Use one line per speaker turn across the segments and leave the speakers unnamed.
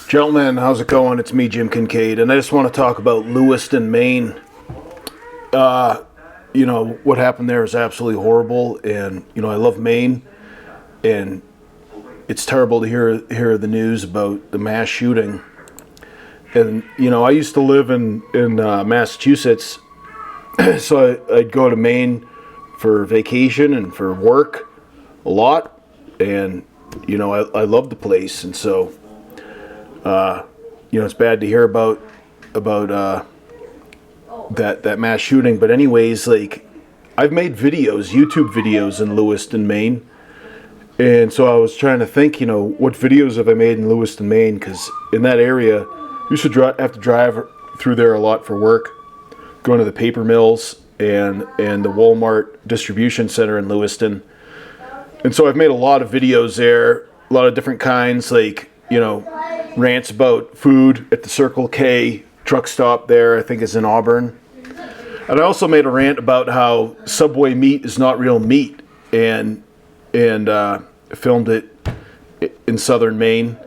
Gentlemen, how's it going? It's me, Jim Kincaid, and I just want to talk about Lewiston, Maine. What happened there is absolutely horrible, and, I love Maine, and it's terrible to hear the news about the mass shooting. And, I used to live in Massachusetts, so I'd go to Maine for vacation and for work a lot, and, I love the place, and so... it's bad to hear about that mass shooting. But anyways, I've made YouTube videos in Lewiston, Maine, and so I was trying to think, what videos have I made in Lewiston, Maine? Because in that area, I used to have to drive through there a lot for work, going to the paper mills and the Walmart distribution center in Lewiston. And so I've made a lot of videos there, a lot of different kinds, rants about food at the Circle K truck stop there, I think is in Auburn. And I also made a rant about how Subway meat is not real meat, and filmed it in southern Maine.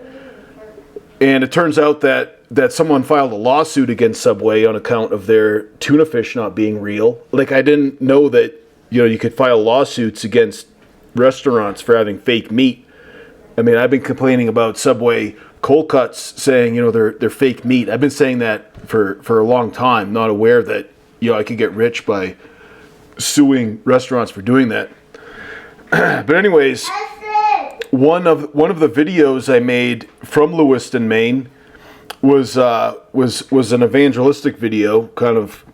And it turns out that someone filed a lawsuit against Subway on account of their tuna fish not being real. I didn't know that you could file lawsuits against restaurants for having fake meat. I mean, I've been complaining about Subway cold cuts, saying they're fake meat. I've been saying that for a long time, not aware that I could get rich by suing restaurants for doing that. But anyways, one of the videos I made from Lewiston, Maine, was an evangelistic video, kind of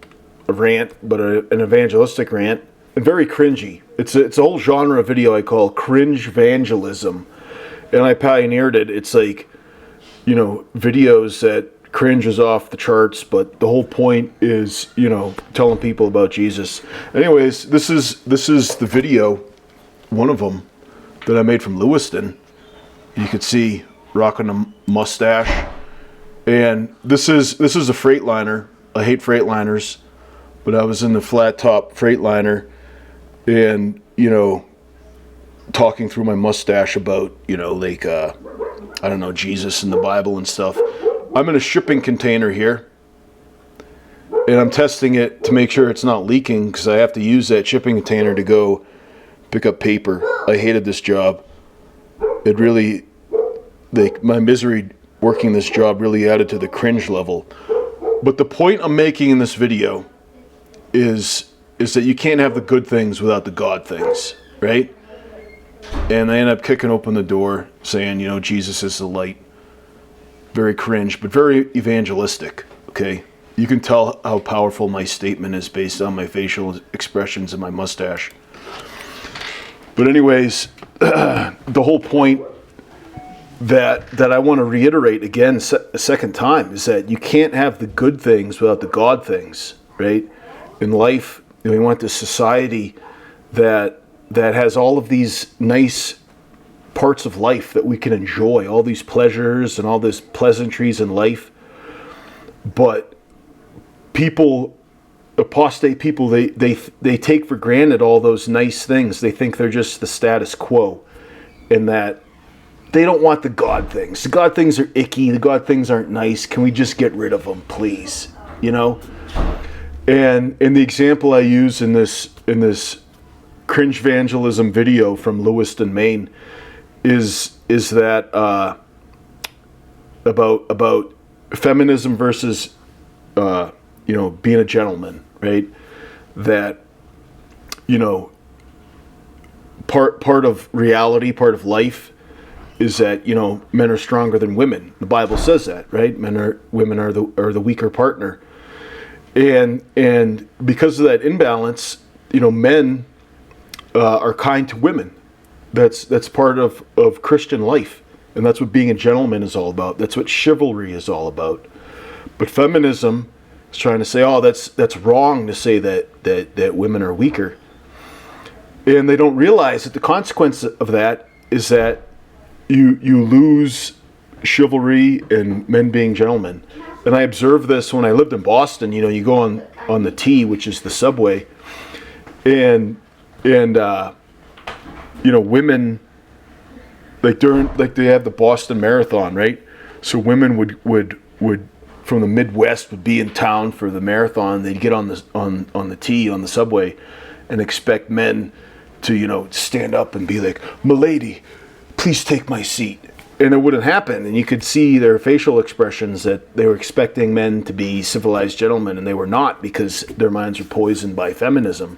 a rant, but an evangelistic rant, and very cringy. It's a whole genre of video I call cringe evangelism, and I pioneered it. It's videos that cringe is off the charts, but the whole point is, telling people about Jesus. Anyways, this is the video, one of them, that I made from Lewiston. You could see rocking a mustache. And this is a Freightliner. I hate Freightliners, but I was in the flat top Freightliner and, talking through my mustache about, Jesus and the Bible and stuff. I'm in a shipping container here, and I'm testing it to make sure it's not leaking, because I have to use that shipping container to go pick up paper. I hated this job. It really, my misery working this job really added to the cringe level. But the point I'm making in this video is that you can't have the good things without the God things, right? And I end up kicking open the door, saying, Jesus is the light. Very cringe, but very evangelistic, okay? You can tell how powerful my statement is based on my facial expressions and my mustache. But anyways, the whole point that I want to reiterate again a second time is that you can't have the good things without the God things, right? In life, we want this society that has all of these nice parts of life that we can enjoy, all these pleasures and all these pleasantries in life. But apostate people, they take for granted all those nice things. They think they're just the status quo, and that they don't want the God things. The God things are icky. The God things aren't nice. Can we just get rid of them, please? And the example I use in this cringe evangelism video from Lewiston, Maine, is that about feminism versus being a gentleman, right? That part of reality, part of life, is that men are stronger than women. The Bible says that, right? Women are the weaker partner, and because of that imbalance, men are kind to women. That's part of Christian life, and that's what being a gentleman is all about. That's what chivalry is all about. But feminism is trying to say, that's wrong to say that women are weaker, and they don't realize that the consequence of that is that you lose chivalry and men being gentlemen. And I observed this when I lived in Boston. You go on the T, which is the subway, and women, they have the Boston Marathon, right? So women would from the Midwest would be in town for the marathon. They'd get on the T on the subway, and expect men to stand up and be like, "Milady, please take my seat." And it wouldn't happen. And you could see their facial expressions that they were expecting men to be civilized gentlemen, and they were not, because their minds were poisoned by feminism.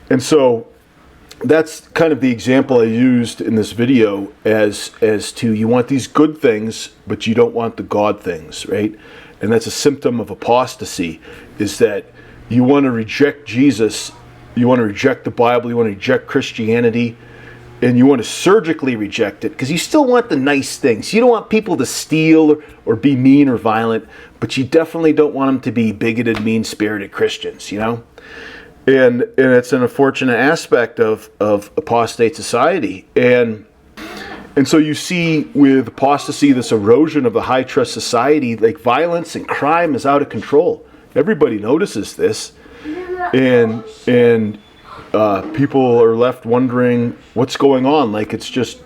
And so that's kind of the example I used in this video as to, you want these good things, but you don't want the God things, right? And that's a symptom of apostasy, is that you want to reject Jesus, you want to reject the Bible, you want to reject Christianity, and you want to surgically reject it because you still want the nice things. You don't want people to steal or be mean or violent, but you definitely don't want them to be bigoted, mean-spirited Christians, And it's an unfortunate aspect of apostate society. And so you see with apostasy, this erosion of the high-trust society, like violence and crime is out of control. Everybody notices this. And people are left wondering what's going on, like it's just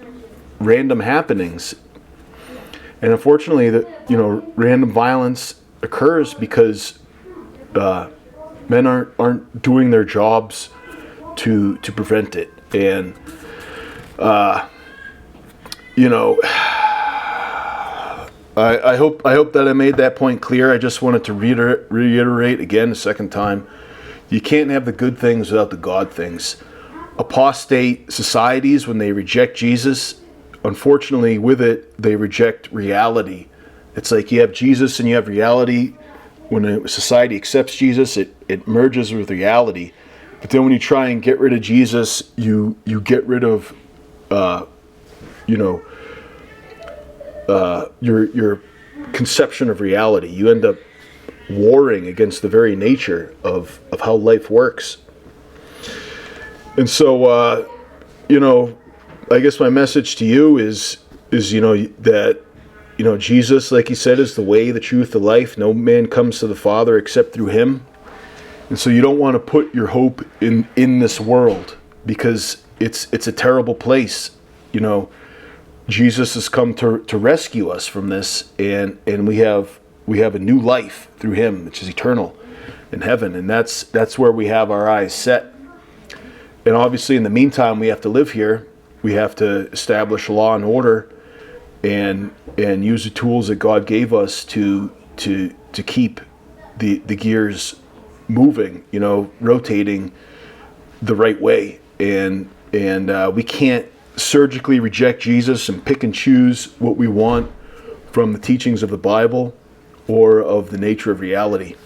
random happenings. And unfortunately, random violence occurs because men aren't doing their jobs to prevent it. And I hope that I made that point clear. I just wanted to reiterate again a second time. You can't have the good things without the God things. Apostate societies, when they reject Jesus, unfortunately with it, they reject reality. It's like you have Jesus and you have reality. When a society accepts Jesus, it merges with reality. But then when you try and get rid of Jesus, you get rid of, your conception of reality. You end up warring against the very nature of how life works. And so, I guess my message to you is that, Jesus, like he said, is the way, the truth, the life. No man comes to the Father except through him. And so you don't want to put your hope in this world, because it's a terrible place. Jesus has come to rescue us from this, and we have a new life through him, which is eternal in heaven. And that's where we have our eyes set. And obviously in the meantime, we have to live here. We have to establish law and order and use the tools that God gave us to keep the gears moving, rotating the right way. And we can't surgically reject Jesus and pick and choose what we want from the teachings of the Bible or of the nature of reality.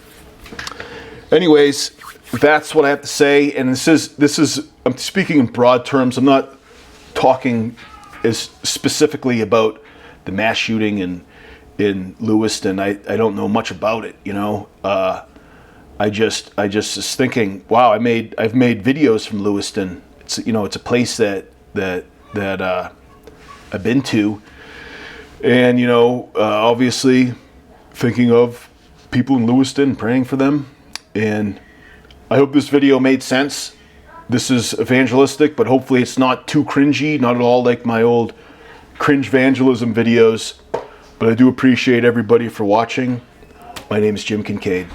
Anyways, that's what I have to say. And this is I'm speaking in broad terms. I'm not talking as specifically about the mass shooting in Lewiston. I don't know much about it, I just was thinking, wow, I've made videos from Lewiston. It's it's a place that I've been to, and obviously thinking of people in Lewiston, praying for them. And I hope this video made sense. This is evangelistic, but hopefully it's not too cringy, not at all like my old cringe evangelism videos. But I do appreciate everybody for watching. My name is Jim Kincaid.